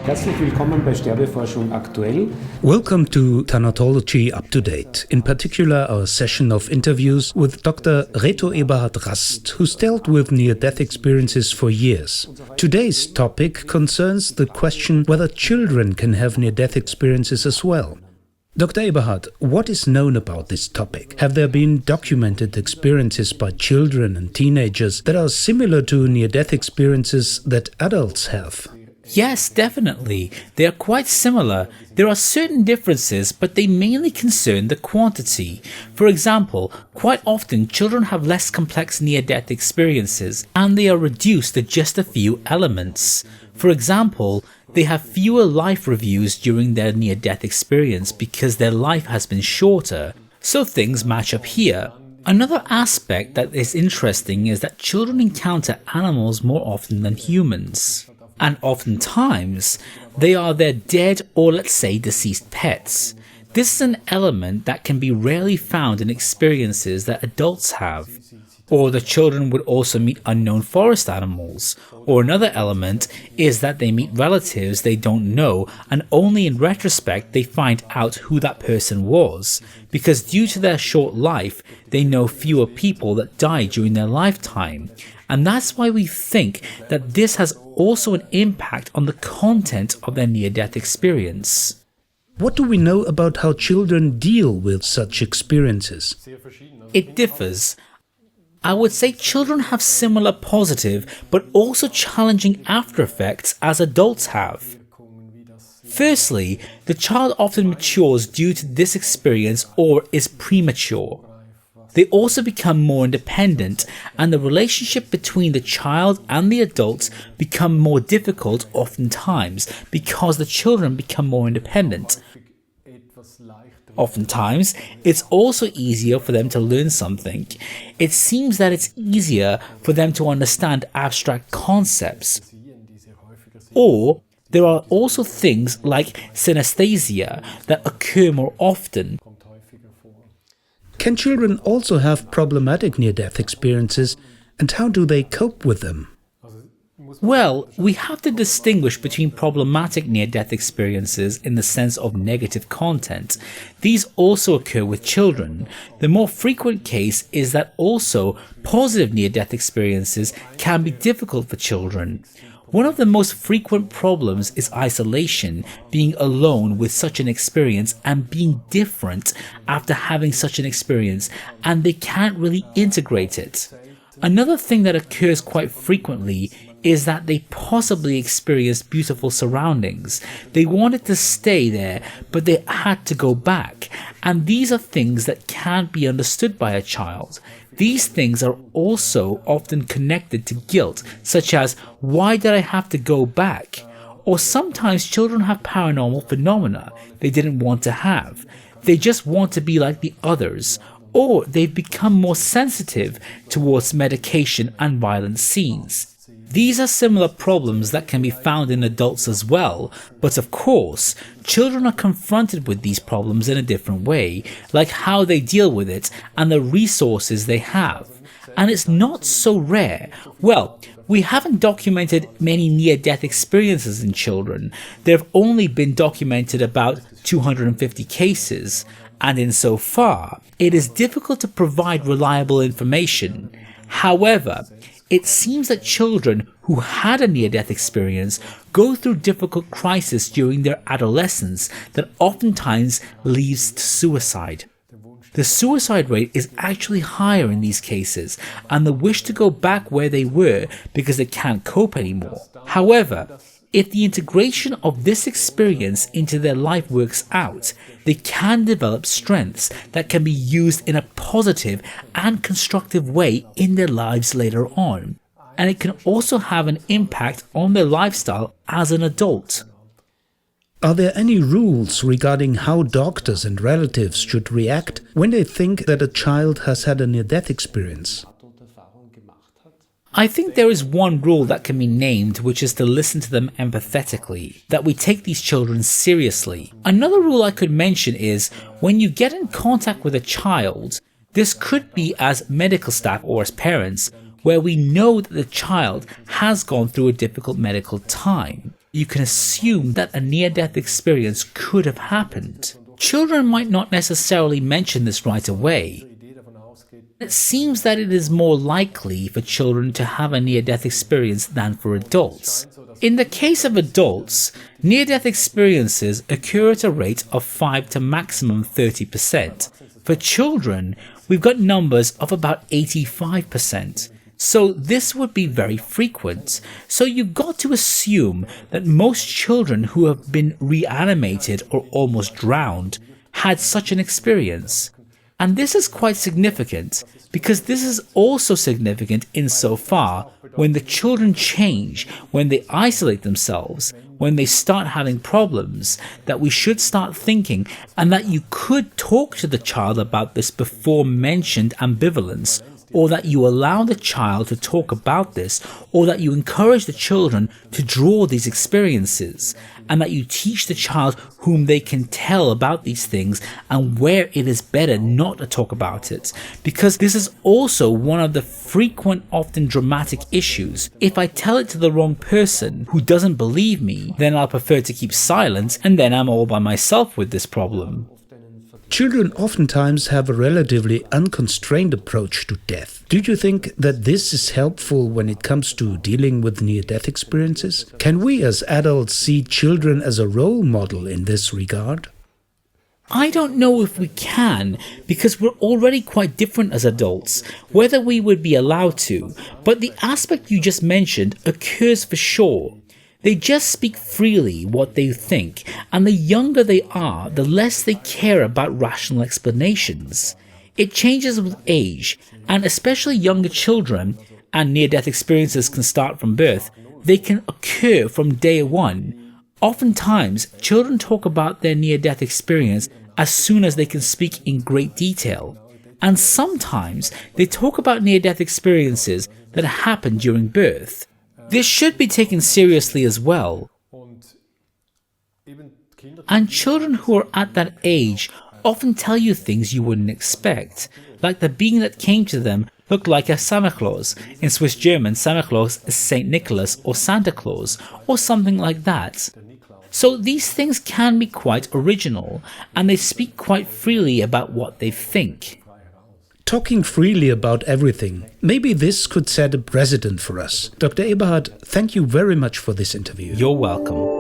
Herzlich willkommen bei Sterbeforschung aktuell. Welcome to Thanatology Up to Date, in particular our session of interviews with Dr. Reto Eberhard Rast, who's dealt with near-death experiences for years. Today's topic concerns the question whether children can have near-death experiences as well. Dr. Eberhard, what is known about this topic? Have there been documented experiences by children and teenagers that are similar to near-death experiences that adults have? Yes, definitely. They are quite similar. There are certain differences, but they mainly concern the quantity. For example, quite often children have less complex near-death experiences, and they are reduced to just a few elements. For example, they have fewer life reviews during their near-death experience because their life has been shorter, so things match up here. Another aspect that is interesting is that children encounter animals more often than humans. And oftentimes, they are their dead or let's say deceased pets. This is an element that can be rarely found in experiences that adults have. Or the children would also meet unknown forest animals. Or another element is that they meet relatives they don't know, and only in retrospect they find out who that person was. Because due to their short life, they know fewer people that died during their lifetime. And that's why we think that this has also an impact on the content of their near-death experience. What do we know about how children deal with such experiences? It differs. I would say children have similar positive but also challenging after effects as adults have. Firstly, the child often matures due to this experience or is premature. They also become more independent, and the relationship between the child and the adults become more difficult oftentimes because the children become more independent. Oftentimes, it's also easier for them to learn something. It seems that it's easier for them to understand abstract concepts. Or, there are also things like synesthesia that occur more often. Can children also have problematic near-death experiences, and how do they cope with them? Well, we have to distinguish between problematic near-death experiences in the sense of negative content. These also occur with children. The more frequent case is that also positive near-death experiences can be difficult for children. One of the most frequent problems is isolation, being alone with such an experience and being different after having such an experience, and they can't really integrate it. Another thing that occurs quite frequently is that they possibly experienced beautiful surroundings. They wanted to stay there, but they had to go back, and these are things that can't be understood by a child. These things are also often connected to guilt, such as, why did I have to go back? Or sometimes children have paranormal phenomena they didn't want to have. They just want to be like the others. Or they've become more sensitive towards medication and violent scenes. These are similar problems that can be found in adults as well, but of course, children are confronted with these problems in a different way, like how they deal with it and the resources they have. And it's not so rare. Well, we haven't documented many near-death experiences in children. There have only been documented about 250 cases, and insofar, it is difficult to provide reliable information. However, it seems that children who had a near-death experience go through difficult crises during their adolescence that oftentimes leads to suicide. The suicide rate is actually higher in these cases, and the wish to go back where they were because they can't cope anymore. However, if the integration of this experience into their life works out, they can develop strengths that can be used in a positive and constructive way in their lives later on. And it can also have an impact on their lifestyle as an adult. Are there any rules regarding how doctors and relatives should react when they think that a child has had a near-death experience? I think there is one rule that can be named, which is to listen to them empathetically, that we take these children seriously. Another rule I could mention is, when you get in contact with a child, this could be as medical staff or as parents, where we know that the child has gone through a difficult medical time, you can assume that a near-death experience could have happened. Children might not necessarily mention this right away. It seems that it is more likely for children to have a near-death experience than for adults. In the case of adults, near-death experiences occur at a rate of 5 to maximum 30%. For children, we've got numbers of about 85%. So this would be very frequent. So you've got to assume that most children who have been reanimated or almost drowned had such an experience. And this is quite significant because this is also significant insofar when the children change, when they isolate themselves, when they start having problems, that we should start thinking and that you could talk to the child about this before mentioned ambivalence, or that you allow the child to talk about this, or that you encourage the children to draw these experiences, and that you teach the child whom they can tell about these things and where it is better not to talk about it. Because this is also one of the frequent, often dramatic issues. If I tell it to the wrong person who doesn't believe me, then I'll prefer to keep silent, and then I'm all by myself with this problem. Children oftentimes have a relatively unconstrained approach to death. Do you think that this is helpful when it comes to dealing with near-death experiences? Can we as adults see children as a role model in this regard? I don't know if we can, because we're already quite different as adults, whether we would be allowed to, but the aspect you just mentioned occurs for sure. They just speak freely what they think, and the younger they are, the less they care about rational explanations. It changes with age, and especially younger children, and near-death experiences can start from birth, they can occur from day one. Oftentimes, children talk about their near-death experience as soon as they can speak in great detail. And sometimes, they talk about near-death experiences that happen during birth. This should be taken seriously as well. And children who are at that age often tell you things you wouldn't expect, like the being that came to them looked like a Santa Claus. In Swiss German, Santa Claus is Saint Nicholas or Santa Claus, or something like that. So these things can be quite original, and they speak quite freely about what they think. Talking freely about everything, maybe this could set a precedent for us. Dr. Eberhard, thank you very much for this interview. You're welcome.